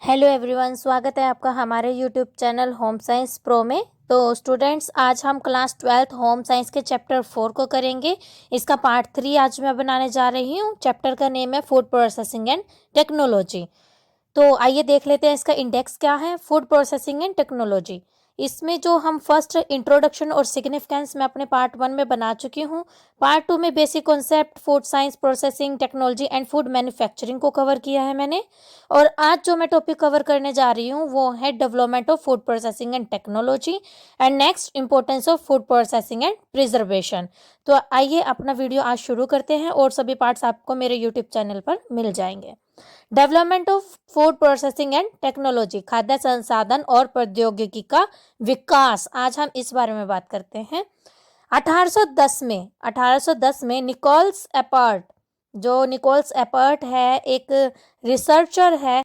Hello everyone, स्वागत है आपका हमारे YouTube channel home science pro में। तो स्टूडेंट्स, आज हम क्लास 12th होम साइंस के चैप्टर 4 को करेंगे। इसका पार्ट 3 आज मैं बनाने जा रही हूँ। चैप्टर का नेम है फूड प्रोसेसिंग एंड टेक्नोलॉजी। तो आइए देख लेते हैं इसका इंडेक्स क्या है। फूड प्रोसेसिंग एंड टेक्नोलॉजी, इसमें जो हम फर्स्ट इंट्रोडक्शन और सिग्निफिकेंस में अपने पार्ट 1 में बना चुकी हूँ। पार्ट 2 में basic concept, food science, processing, technology and food manufacturing को कवर किया है मैंने। और आज जो मैं टॉपिक कवर करने जा रही हूँ वो है development of food processing and technology and next importance of food processing and preservation. तो आइए अपना वीडियो आज शुरू करते हैं और सभी पार्ट्स आपको मेरे यूट्यूब चैनल पर मिल जाएंगे। Development of food processing and technology, खाद्य संसाधन और प्रौद्योगिकी का विकास, आज हम इस बारे में बात करते हैं। 1810 में निकोल्स एपर्ट, जो निकोल्स एपर्ट है एक रिसर्चर है,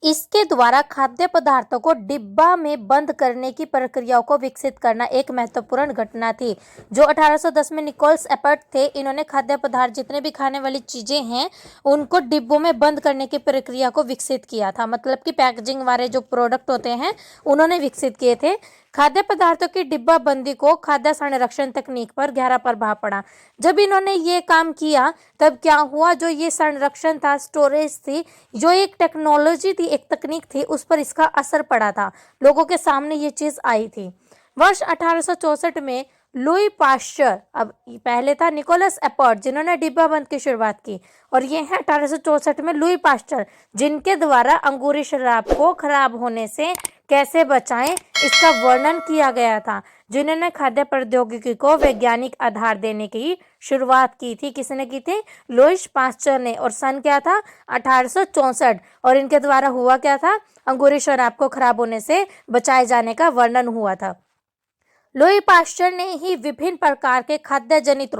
इसके द्वारा खाद्य पदार्थों को डिब्बा में बंद करने की प्रक्रियाओं को विकसित करना एक महत्वपूर्ण घटना थी। जो 1810 में निकोल्स एपर्ट थे, इन्होंने खाद्य पदार्थ, जितने भी खाने वाली चीजें हैं, उनको डिब्बों में बंद करने की प्रक्रिया को विकसित किया था। मतलब कि पैकेजिंग वाले जो प्रोडक्ट होते हैं उन्होंने विकसित किए थे। खाद्य पदार्थों की डिब्बा बंदी को खाद्य संरक्षण तकनीक पर गहरा प्रभाव पड़ा। जब इन्होंने ये काम किया तब क्या हुआ, जो ये संरक्षण था, स्टोरेज थी, जो एक टेक्नोलॉजी थी, एक तकनीक थी, उस पर इसका असर पड़ा था। लोगों के सामने ये चीज आई थी। वर्ष 1864 में लुई पाश्चर, अब पहले था निकोलस एपर्ट जिन्होंने डिब्बा बंद की शुरुआत की, और ये है 1864 में लुई पाश्चर, जिनके द्वारा अंगूरी शराब को खराब होने से कैसे बचाएं इसका वर्णन किया गया था। जिन्होंने खाद्य प्रौद्योगिकी को वैज्ञानिक आधार देने की शुरुआत की थी। किसने की थी? लुईस पाश्चर ने। और सन क्या था? 1864। और इनके द्वारा हुआ क्या था? अंगूरी शराब को खराब होने से बचाए जाने का वर्णन हुआ था। लुई पाश्चर ने ही विभिन्न प्रकार के खाद्य जनित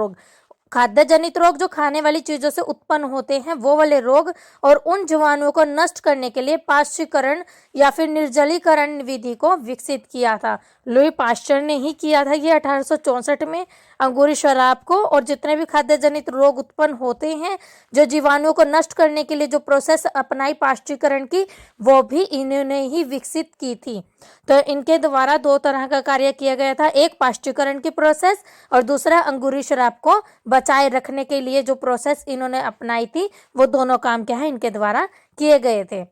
रोग जो खाने वाली चीजों से उत्पन्न होते हैं, वो वाले रोग और उन जीवाणुओं को नष्ट करने के लिए पाश्चीकरण या फिर निर्जलीकरण विधि को विकसित किया था। लुई पाश्चर ने ही किया था ये 1864 में। अंगूरी शराब को और जितने भी खाद्य जनित रोग उत्पन्न होते हैं, जो जीवाणुओं को नष्ट करने के लिए जो प्रोसेस अपनाई पाश्चीकरण की, वो भी इन्होंने ही विकसित की थी। तो इनके द्वारा दो तरह का कार्य किया गया था, एक पाश्चीकरण की प्रोसेस और दूसरा अंगूरी शराब को बचाए रखने के लिए जो प्रोसेस इन्होंने अपनाई थी, वो दोनों काम क्या है इनके द्वारा किए गए थे।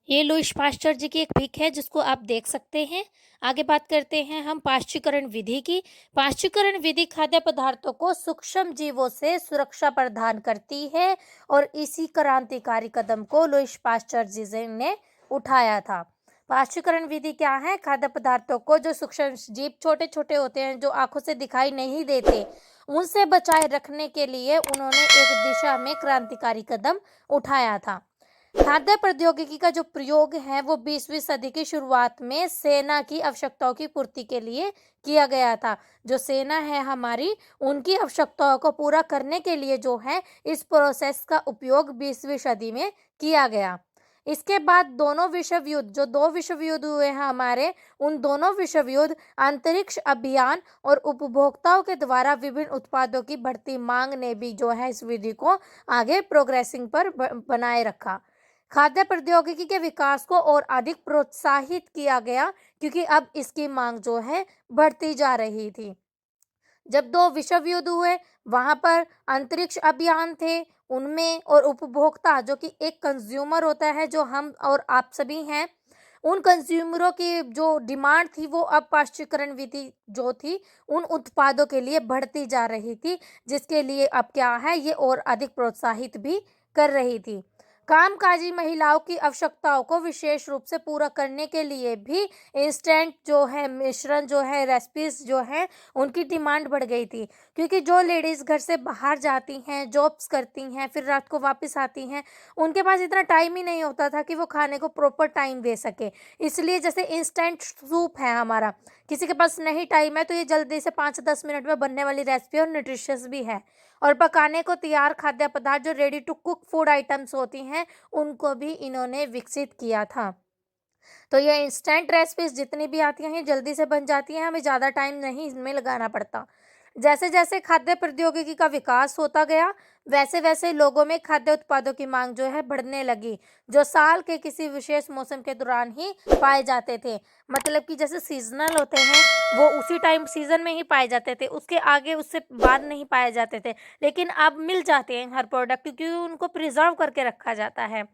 ये लुईस पाश्चर जी की एक पिक है जिसको आप देख सकते हैं। आगे बात करते हैं हम पाश्चीकरण विधि की। पाश्चीकरण विधि खाद्य पदार्थों को सूक्ष्म जीवों से सुरक्षा प्रदान करती है और इसी क्रांतिकारी कदम को लुईस पाश्चर जी ने उठाया था। पाश्चीकरण विधि क्या है? खाद्य पदार्थों को, जो सूक्ष्म जीव छोटे छोटे होते हैं, जो आंखों से दिखाई नहीं देते, उनसे बचाए रखने के लिए उन्होंने एक दिशा में क्रांतिकारी कदम उठाया था। खाद्य प्रौद्योगिकी का जो प्रयोग है वो 20वीं सदी की शुरुआत में सेना की आवश्यकताओं की पूर्ति के लिए किया गया था। जो सेना है हमारी, उनकी आवश्यकताओं को पूरा करने के लिए जो है इस प्रोसेस का उपयोग 20वीं सदी में किया गया। इसके बाद दोनों विश्व युद्ध, जो दो विश्व युद्ध हुए हैं हमारे, उन दोनों विश्व युद्ध, अंतरिक्ष अभियान और उपभोक्ताओं के द्वारा विभिन्न उत्पादों की बढ़ती मांग ने भी जो है इस विधि को आगे प्रोग्रेसिंग पर बनाए रखा। खाद्य प्रौद्योगिकी के विकास को और अधिक प्रोत्साहित किया गया क्योंकि अब इसकी मांग जो है बढ़ती जा रही थी। जब दो विश्व युद्ध हुए, वहां पर अंतरिक्ष अभियान थे, उनमें और उपभोक्ता जो कि एक कंज्यूमर होता है, जो हम और आप सभी हैं, उन कंज्यूमरों की जो डिमांड थी वो अब पाश्चीकरण विधि जो थी उन उत्पादों के लिए बढ़ती जा रही थी, जिसके लिए अब क्या है ये और अधिक प्रोत्साहित भी कर रही थी। कामकाजी महिलाओं की आवश्यकताओं को विशेष रूप से पूरा करने के लिए भी इंस्टेंट जो है मिश्रण, जो है रेसिपीज जो है, उनकी डिमांड बढ़ गई थी। क्योंकि जो लेडीज घर से बाहर जाती हैं, जॉब्स करती हैं, फिर रात को वापस आती हैं, उनके पास इतना टाइम ही नहीं होता था कि वो खाने को प्रॉपर टाइम दे सके। इसलिए जैसे इंस्टेंट सूप है हमारा, किसी के पास नहीं टाइम है तो ये जल्दी से 5-10 मिनट में बनने वाली रेसिपी और न्यूट्रिशियस भी है। और पकाने को तैयार खाद्य पदार्थ जो ready to cook food items होती हैं, उनको भी इन्होंने विकसित किया था। तो ये इंस्टेंट रेसिपीज जितनी भी आती हैं जल्दी से बन जाती हैं, हमें ज़्यादा टाइम नहीं इनमें लगाना पड़ता। जैसे जैसे खाद्य प्रौद्योगिकी का विकास होता गया, वैसे वैसे लोगों में खाद्य उत्पादों की मांग जो है बढ़ने लगी, जो साल के किसी विशेष मौसम के दौरान ही पाए जाते थे। मतलब कि जैसे सीजनल होते हैं, वो उसी टाइम सीजन में ही पाए जाते थे, उसके आगे उससे बाद नहीं पाए जाते थे। लेकिन अब मिल जाते हैं हर प्रोडक्ट, क्योंकि उनको प्रिजर्व करके रखा जाता है।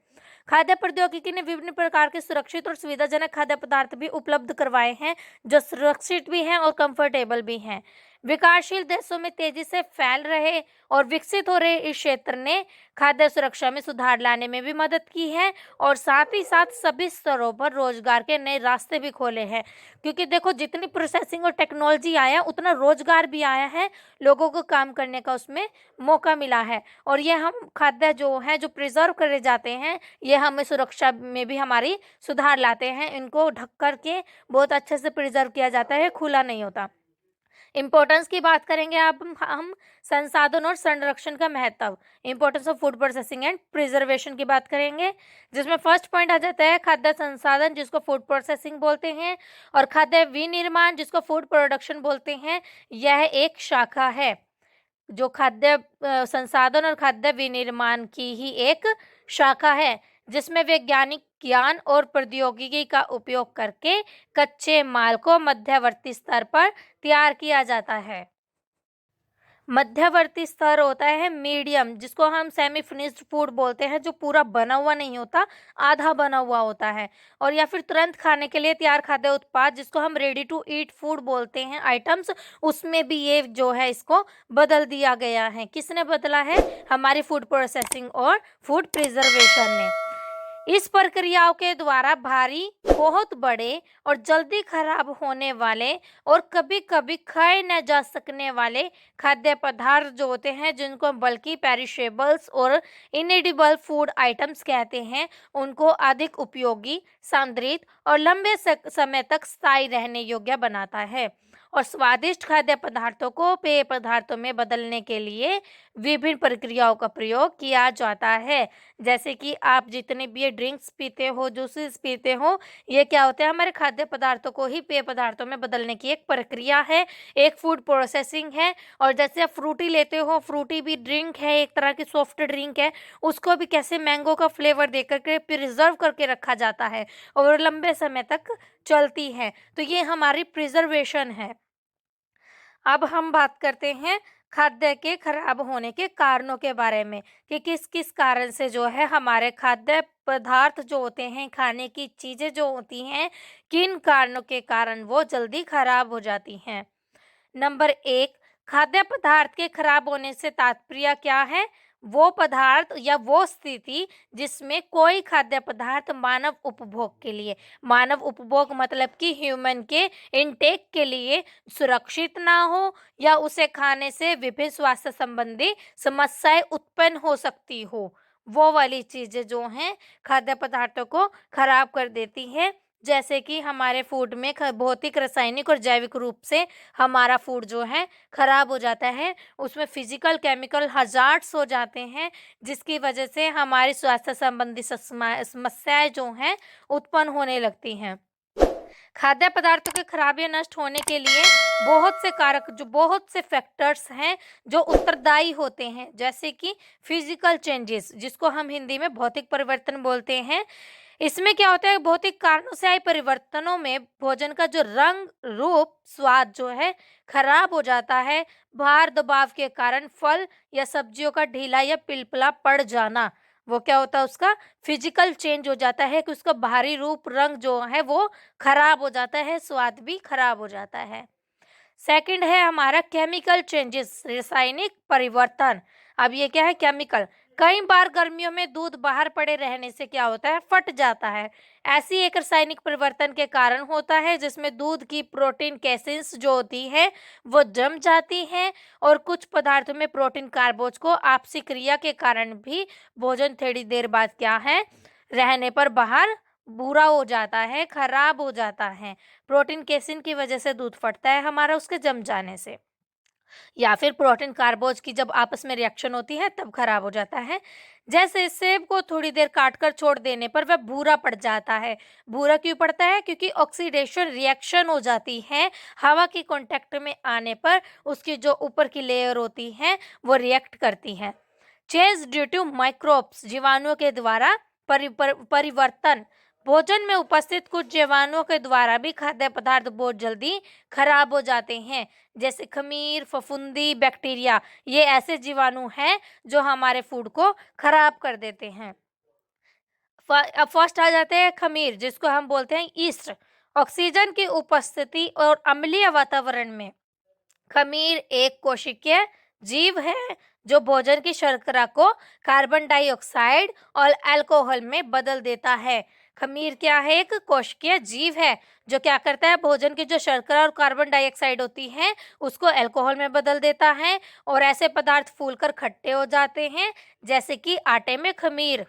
खाद्य प्रौद्योगिकी ने विभिन्न प्रकार के सुरक्षित और सुविधाजनक खाद्य पदार्थ भी उपलब्ध करवाए हैं, जो सुरक्षित भी हैं और कंफर्टेबल भी हैं। विकासशील देशों में तेजी से फैल रहे और विकसित हो रहे इस क्षेत्र ने खाद्य सुरक्षा में सुधार लाने में भी मदद की है, और साथ ही साथ सभी स्तरों पर रोजगार के नए रास्ते भी खोले हैं। क्योंकि देखो, जितनी प्रोसेसिंग और टेक्नोलॉजी आया, उतना रोजगार भी आया है, लोगों को काम करने का उसमें मौका मिला है। और ये हम खाद्य जो है, जो प्रिजर्व करे जाते हैं, ये हमें सुरक्षा में भी हमारी सुधार लाते हैं। इनको ढक कर के बहुत अच्छे से प्रिजर्व किया जाता है, खुला नहीं होता। इम्पोर्टेंस की बात करेंगे अब हम संसाधन और संरक्षण का महत्व, importance of food processing and preservation की बात करेंगे, जिसमें फर्स्ट पॉइंट आ जाता है खाद्य संसाधन, जिसको फूड प्रोसेसिंग बोलते हैं, और खाद्य विनिर्माण, जिसको फूड प्रोडक्शन बोलते हैं। यह एक शाखा है, जो खाद्य संसाधन और खाद्य विनिर्माण की ही एक शाखा है, जिसमें वैज्ञानिक ज्ञान और प्रौद्योगिकी का उपयोग करके कच्चे माल को मध्यवर्ती स्तर पर तैयार किया जाता है। मध्यवर्ती स्तर होता है मीडियम, जिसको हम सेमी फिनिश्ड फूड बोलते हैं, जो पूरा बना हुआ नहीं होता, आधा बना हुआ होता है। और या फिर तुरंत खाने के लिए तैयार खाद्य उत्पाद, जिसको हम रेडी टू ईट फूड बोलते हैं, आइटम्स, उसमें भी ये जो है इसको बदल दिया गया है। किसने बदला है? हमारी फूड प्रोसेसिंग और फूड प्रिजर्वेशन ने। इस प्रक्रियाओं के द्वारा भारी, बहुत बड़े और जल्दी खराब होने वाले और कभी कभी खाए न जा सकने वाले खाद्य पदार्थ जो होते हैं, जिनको बल्कि पेरिशेबल्स और इनएडिबल फूड आइटम्स कहते हैं, उनको अधिक उपयोगी, सांद्रित और लंबे समय तक स्थायी रहने योग्य बनाता है। और स्वादिष्ट खाद्य पदार्थों को पेय पदार्थों में बदलने के लिए विभिन्न प्रक्रियाओं का प्रयोग किया जाता है। जैसे कि आप जितने भी ये ड्रिंक्स पीते हो, जूसेस पीते हो, ये क्या होता है? हमारे खाद्य पदार्थों को ही पेय पदार्थों में बदलने की एक प्रक्रिया है, एक फूड प्रोसेसिंग है। और जैसे आप फ्रूटी लेते हो, फ्रूटी भी ड्रिंक है, एक तरह की सॉफ्ट ड्रिंक है, उसको भी कैसे मैंगो का फ्लेवर देकर के प्रिजर्व करके रखा जाता है और लंबे समय तक चलती है। तो ये हमारी प्रिजर्वेशन है। अब हम बात करते हैं खाद्य के खराब होने के कारणों के बारे में, कि किस किस कारण से जो है हमारे खाद्य पदार्थ जो होते हैं, खाने की चीजें जो होती हैं, किन कारणों के कारण वो जल्दी खराब हो जाती हैं। नंबर 1, खाद्य पदार्थ के खराब होने से तात्पर्य क्या है? वो पदार्थ या वो स्थिति जिसमें कोई खाद्य पदार्थ मानव उपभोग के लिए, मानव उपभोग मतलब कि ह्यूमन के इनटेक के लिए सुरक्षित ना हो, या उसे खाने से विभिन्न स्वास्थ्य संबंधी समस्याएं उत्पन्न हो सकती हो, वो वाली चीजें जो हैं खाद्य पदार्थों को खराब कर देती हैं। जैसे कि हमारे फूड में भौतिक, रासायनिक और जैविक रूप से हमारा फूड जो है खराब हो जाता है, उसमें फिजिकल केमिकल हजार्ड्स हो जाते हैं, जिसकी वजह से हमारी स्वास्थ्य संबंधी समस्याएं जो हैं उत्पन्न होने लगती हैं। खाद्य पदार्थों के खराब या नष्ट होने के लिए बहुत से कारक, जो बहुत से फैक्टर्स हैं जो उत्तरदायी होते हैं, जैसे कि फिजिकल चेंजेस, जिसको हम हिंदी में भौतिक परिवर्तन बोलते हैं। इसमें क्या होता है? भौतिक कारणों से आए परिवर्तनों में भोजन का जो रंग, रूप, स्वाद जो है खराब हो जाता है। भार दबाव के कारण फल या सब्जियों का ढीला या पिलपला पड़ जाना, वो क्या होता है? उसका फिजिकल चेंज हो जाता है, कि उसका बाहरी रूप, रंग जो है वो खराब हो जाता है, स्वाद भी खराब हो जाता है। सेकंड है हमारा केमिकल चेंजेस, रासायनिक परिवर्तन। अब ये क्या है? केमिकल। कई बार गर्मियों में दूध बाहर पड़े रहने से क्या होता है? फट जाता है। ऐसी एक रासायनिक परिवर्तन के कारण होता है, जिसमें दूध की प्रोटीन कैसेंस जो होती है वो जम जाती है, और कुछ पदार्थों में प्रोटीन कार्बोज को आपसी क्रिया के कारण भी भोजन थोड़ी देर बाद क्या है, रहने पर बाहर बुरा हो जाता है, खराब हो जाता है। प्रोटीन केसिन की वजह से दूध फटता है हमारा, उसके जम जाने से। या फिर प्रोटीन कार्बोज की जब आपस में रिएक्शन होती है तब खराब हो जाता है। जैसे सेब को थोड़ी देर काटकर छोड़ देने पर वह भूरा पड़ जाता है। भूरा क्यों पड़ता है? क्योंकि ऑक्सीडेशन रिएक्शन हो जाती है। हवा के कांटेक्ट में आने पर उसकी जो ऊपर की लेयर होती है वो रिएक्ट करती है। चेंज ड्यू टू माइक्रोब्स, जीवाणुओं के द्वारा परिवर्तन। भोजन में उपस्थित कुछ जीवाणुओं के द्वारा भी खाद्य पदार्थ बहुत जल्दी खराब हो जाते हैं, जैसे खमीर, फफूंदी, बैक्टीरिया। ये ऐसे जीवाणु हैं जो हमारे फूड को खराब कर देते हैं। अब फर्स्ट आ जाते हैं खमीर, जिसको हम बोलते हैं ईस्ट। ऑक्सीजन की उपस्थिति और अम्लीय वातावरण में खमीर एक कोशिकीय जीव है जो भोजन की शर्करा को कार्बन डाइऑक्साइड और अल्कोहल में बदल देता है। खमीर क्या है? एक कोशिकीय जीव है जो क्या करता है, भोजन की जो शर्करा और कार्बन डाइऑक्साइड होती है उसको अल्कोहल में बदल देता है और ऐसे पदार्थ फूलकर खट्टे हो जाते हैं, जैसे कि आटे में खमीर।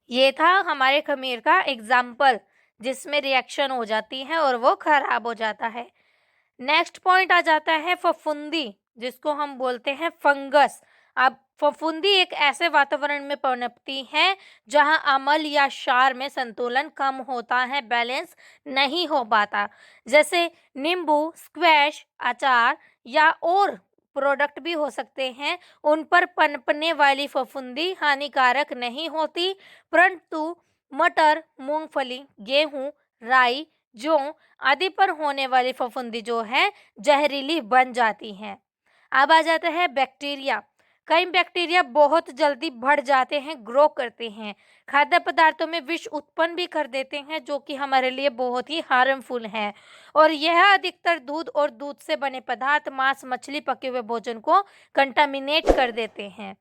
ये था हमारे खमीर का एग्जाम्पल, जिसमें रिएक्शन हो जाती है और वो खराब हो जाता है। नेक्स्ट पॉइंट आ जाता है फफूंदी, जिसको हम बोलते हैं फंगस। अब फफूंदी एक ऐसे वातावरण में पनपती है जहां अम्ल या क्षार में संतुलन कम होता है, बैलेंस नहीं हो पाता। जैसे नींबू, स्क्वैश, अचार या और प्रोडक्ट भी हो सकते हैं, उन पर पनपने वाली फफूंदी हानिकारक नहीं होती, परंतु मटर, मूंगफली, गेहूं, राई, जौ आदि पर होने वाली फफूंदी जो है जहरीली बन जाती है। अब आ जाता है बैक्टीरिया। कई बैक्टीरिया बहुत जल्दी बढ़ जाते हैं, ग्रो करते हैं, खाद्य पदार्थों में विष उत्पन्न भी कर देते हैं, जो कि हमारे लिए बहुत ही हार्मफुल है। और यह अधिकतर दूध और दूध से बने पदार्थ, मांस, मछली, पके हुए भोजन को कंटामिनेट कर देते हैं।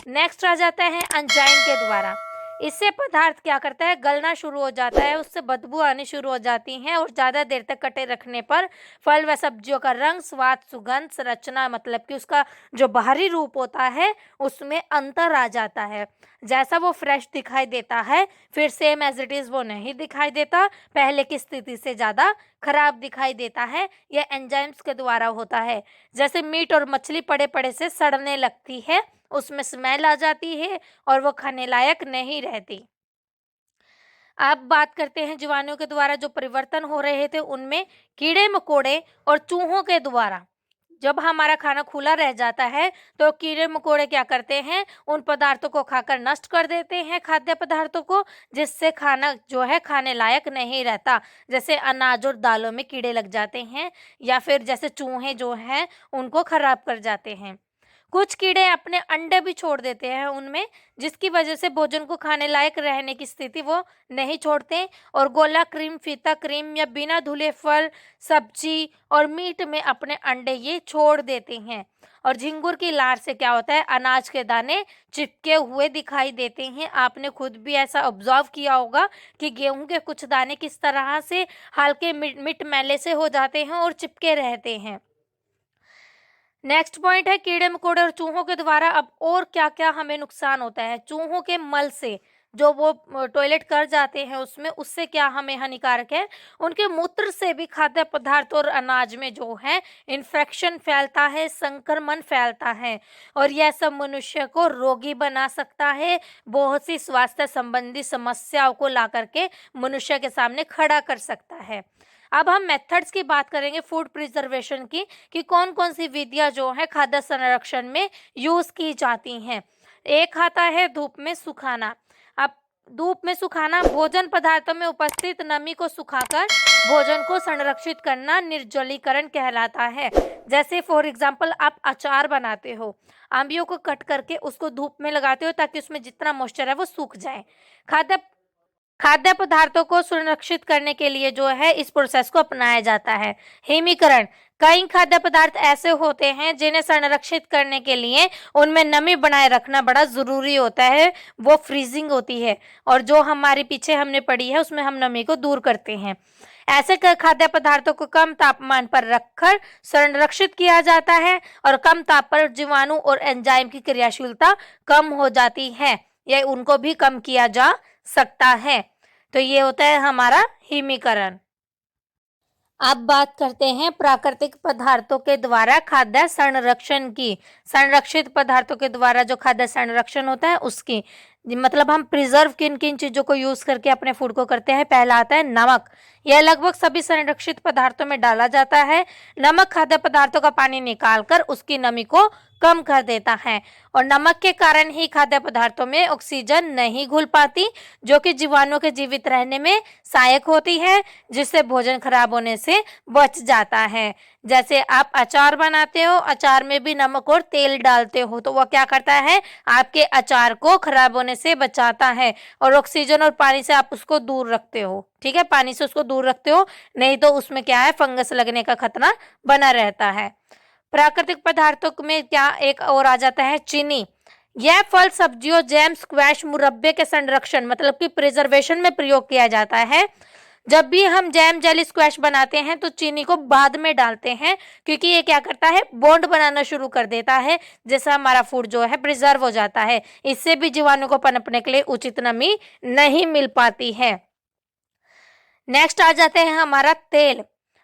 नेक्स्ट आ जाता है एंजाइम के द्वारा। इससे पदार्थ क्या करता है, गलना शुरू हो जाता है, उससे बदबू आनी शुरू हो जाती है और ज़्यादा देर तक कटे रखने पर फल व सब्जियों का रंग, स्वाद, सुगंध, संरचना, मतलब कि उसका जो बाहरी रूप होता है उसमें अंतर आ जाता है। जैसा वो फ्रेश दिखाई देता है फिर सेम एज इट इज़ वो नहीं दिखाई देता, पहले की स्थिति से ज़्यादा खराब दिखाई देता है। यह एंजाइम्स के द्वारा होता है। जैसे मीट और मछली पड़े पड़े से सड़ने लगती है, उसमें स्मेल आ जाती है और वो खाने लायक नहीं रहती। अब बात करते हैं जीवाणुओं के द्वारा जो परिवर्तन हो रहे थे उनमें कीड़े मकोड़े और चूहों के द्वारा। जब हमारा खाना खुला रह जाता है तो कीड़े मकोड़े क्या करते हैं, उन पदार्थों को खाकर नष्ट कर देते हैं, खाद्य पदार्थों को, जिससे खाना जो है खाने लायक नहीं रहता। जैसे अनाज और दालों में कीड़े लग जाते हैं या फिर जैसे चूहे जो हैं उनको खराब कर जाते हैं। कुछ कीड़े अपने अंडे भी छोड़ देते हैं उनमें, जिसकी वजह से भोजन को खाने लायक रहने की स्थिति वो नहीं छोड़ते। और गोला क्रीम, फीता क्रीम या बिना धुले फल, सब्जी और मीट में अपने अंडे ये छोड़ देते हैं। और झिंगुर की लार से क्या होता है, अनाज के दाने चिपके हुए दिखाई देते हैं। आपने खुद भी ऐसा ऑब्जर्व किया होगा कि गेहूं के कुछ दाने किस तरह से हल्के मिट मैले से हो जाते हैं और चिपके रहते हैं। नेक्स्ट पॉइंट है कीड़े मकोड़े और चूहों के द्वारा अब और क्या क्या हमें नुकसान होता है। चूहों के मल से जो वो टॉयलेट कर जाते हैं उसमें, उससे क्या हमें हानिकारक है, उनके मूत्र से भी खाद्य पदार्थ और अनाज में जो है इन्फेक्शन फैलता है, संक्रमण फैलता है और यह सब मनुष्य को रोगी बना सकता है, बहुत सी स्वास्थ्य संबंधी समस्याओं को ला करके मनुष्य के सामने खड़ा कर सकता है। अब हम मेथड्स की बात करेंगे फूड प्रिजर्वेशन की, कि कौन कौन सी विधियां जो है खाद्य संरक्षण में यूज की जाती हैं। एक आता है धूप में सुखाना। अब धूप में सुखाना भोजन पदार्थों में उपस्थित नमी को सुखाकर भोजन को संरक्षित करना निर्जलीकरण कहलाता है। जैसे फॉर एग्जाम्पल आप अचार बनाते हो, आंबियों को कट करके उसको धूप में लगाते हो ताकि उसमें जितना मॉइस्चर है वो सूख जाए। खाद्य पदार्थों को सुरक्षित करने के लिए जो है इस प्रोसेस को अपनाया जाता है। हिमीकरण, कई खाद्य पदार्थ ऐसे होते हैं जिन्हें संरक्षित करने के लिए उनमें नमी बनाए रखना बड़ा जरूरी होता है, वो फ्रीजिंग होती है और जो हमारे पीछे हमने पढ़ी है उसमें हम नमी को दूर करते हैं। ऐसे खाद्य पदार्थों को कम तापमान पर रखकर संरक्षित किया जाता है और कम ताप पर जीवाणु और एंजाइम की क्रियाशीलता कम हो जाती है, या उनको भी कम किया जा सकता है। तो ये होता है हमारा हिमीकरण। अब बात करते हैं प्राकृतिक पदार्थों के द्वारा खाद्य संरक्षण की। संरक्षित पदार्थों के द्वारा जो खाद्य संरक्षण होता है उसकी, मतलब हम प्रिजर्व किन किन चीजों को यूज करके अपने फूड को करते हैं। पहला आता है नमक। यह लगभग सभी संरक्षित पदार्थों में डाला जाता है। नमक खाद्य पदार्थों का पानी निकालकर उसकी नमी को कम कर देता है और नमक के कारण ही खाद्य पदार्थों में ऑक्सीजन नहीं घुल पाती, जो कि जीवाणुओं के जीवित रहने में सहायक होती है, जिससे भोजन खराब होने से बच जाता है। जैसे आप अचार बनाते हो, अचार में भी नमक और तेल डालते हो, तो वह क्या करता है, आपके अचार को खराब होने से बचाता है और ऑक्सीजन और पानी से आप उसको दूर रखते हो। ठीक है, पानी से उसको दूर रखते हो, नहीं तो उसमें क्या है, फंगस लगने का खतरा बना रहता है। प्राकृतिक पदार्थों में क्या एक और आ जाता है, चीनी। यह फल, सब्जियों, जैम, स्क्वैश, मुरब्बे के संरक्षण मतलब कि प्रिजर्वेशन में प्रयोग किया जाता है। जब भी हम जैम, जेली, स्क्वैश बनाते हैं तो चीनी को बाद में डालते हैं, क्योंकि ये क्या करता है, बॉन्ड बनाना शुरू कर देता है, जैसा हमारा फूड जो है प्रिजर्व हो जाता है। इससे भी जीवाणु को पनपने के लिए उचित नमी नहीं मिल पाती है। नेक्स्ट आ जाते हैं हमारा तेल।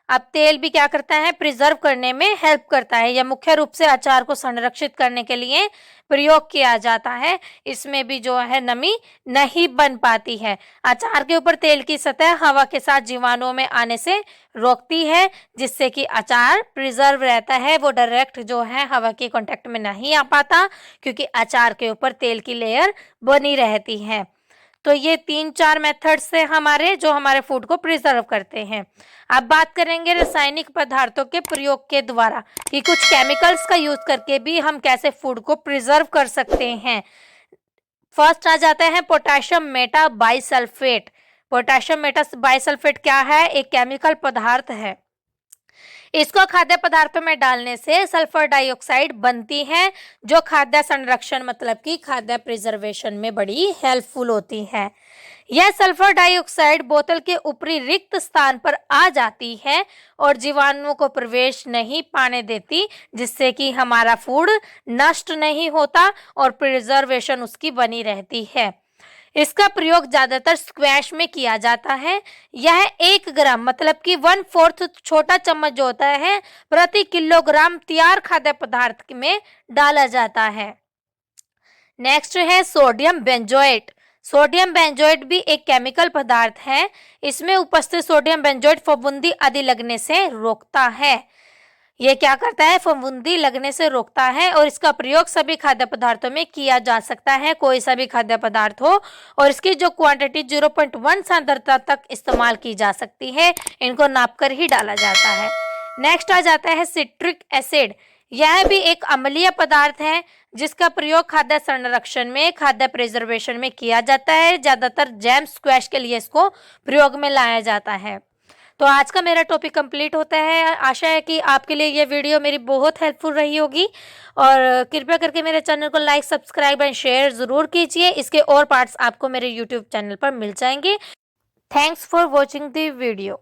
अब तेल भी क्या करता है, प्रिजर्व करने में हेल्प करता है। यह मुख्य रूप से अचार को संरक्षित करने के लिए प्रयोग किया जाता है। इसमें भी जो है नमी नहीं बन पाती है। अचार के ऊपर तेल की सतह हवा के साथ जीवाणुओं में आने से रोकती है, जिससे कि अचार प्रिजर्व रहता है। वो डायरेक्ट जो है हवा के कांटेक्ट में नहीं आ पाता, क्योंकि अचार के ऊपर तेल की लेयर बनी रहती है। तो ये 3-4 मेथड से हमारे फूड को प्रिजर्व करते हैं। अब बात करेंगे रासायनिक पदार्थों के प्रयोग के द्वारा, कि कुछ केमिकल्स का यूज करके भी हम कैसे फूड को प्रिजर्व कर सकते हैं। फर्स्ट आ जाता है potassium Meta bisulphate. Potassium Meta bisulphate क्या है, एक केमिकल पदार्थ है। इसको खाद्य पदार्थों में डालने से सल्फर डाइऑक्साइड बनती है, जो खाद्य संरक्षण मतलब कि खाद्य प्रिजर्वेशन में बड़ी हेल्पफुल होती है। यह सल्फर डाइऑक्साइड बोतल के ऊपरी रिक्त स्थान पर आ जाती है और जीवाणुओं को प्रवेश नहीं पाने देती, जिससे कि हमारा फूड नष्ट नहीं होता और प्रिजर्वेशन उसकी बनी रहती है। इसका प्रयोग ज्यादातर स्क्वैश में किया जाता है। यह 1 ग्राम मतलब कि 1/4 छोटा चम्मच जो होता है प्रति किलोग्राम तैयार खाद्य पदार्थ में डाला जाता है। नेक्स्ट है सोडियम बेंजोएट। सोडियम बेंजोएट भी एक केमिकल पदार्थ है। इसमें उपस्थित सोडियम बेंजोएट फफूंदी आदि लगने से रोकता है। ये क्या करता है, फफूंदी लगने से रोकता है और इसका प्रयोग सभी खाद्य पदार्थों में किया जा सकता है, कोई सा भी खाद्य पदार्थ हो, और इसकी जो क्वांटिटी 0.1 सांद्रता तक इस्तेमाल की जा सकती है। इनको नापकर ही डाला जाता है। नेक्स्ट आ जाता है सिट्रिक एसिड। यह भी एक अम्लीय पदार्थ है, जिसका प्रयोग खाद्य संरक्षण में, खाद्य प्रिजर्वेशन में किया जाता है। ज्यादातर जैम, स्क्वैश के लिए इसको प्रयोग में लाया जाता है। तो आज का मेरा टॉपिक कंप्लीट होता है। आशा है कि आपके लिए ये वीडियो मेरी बहुत हेल्पफुल रही होगी, और कृपया करके मेरे चैनल को लाइक, सब्सक्राइब एंड शेयर ज़रूर कीजिए। इसके और पार्ट्स आपको मेरे यूट्यूब चैनल पर मिल जाएंगे। Thanks for watching the video.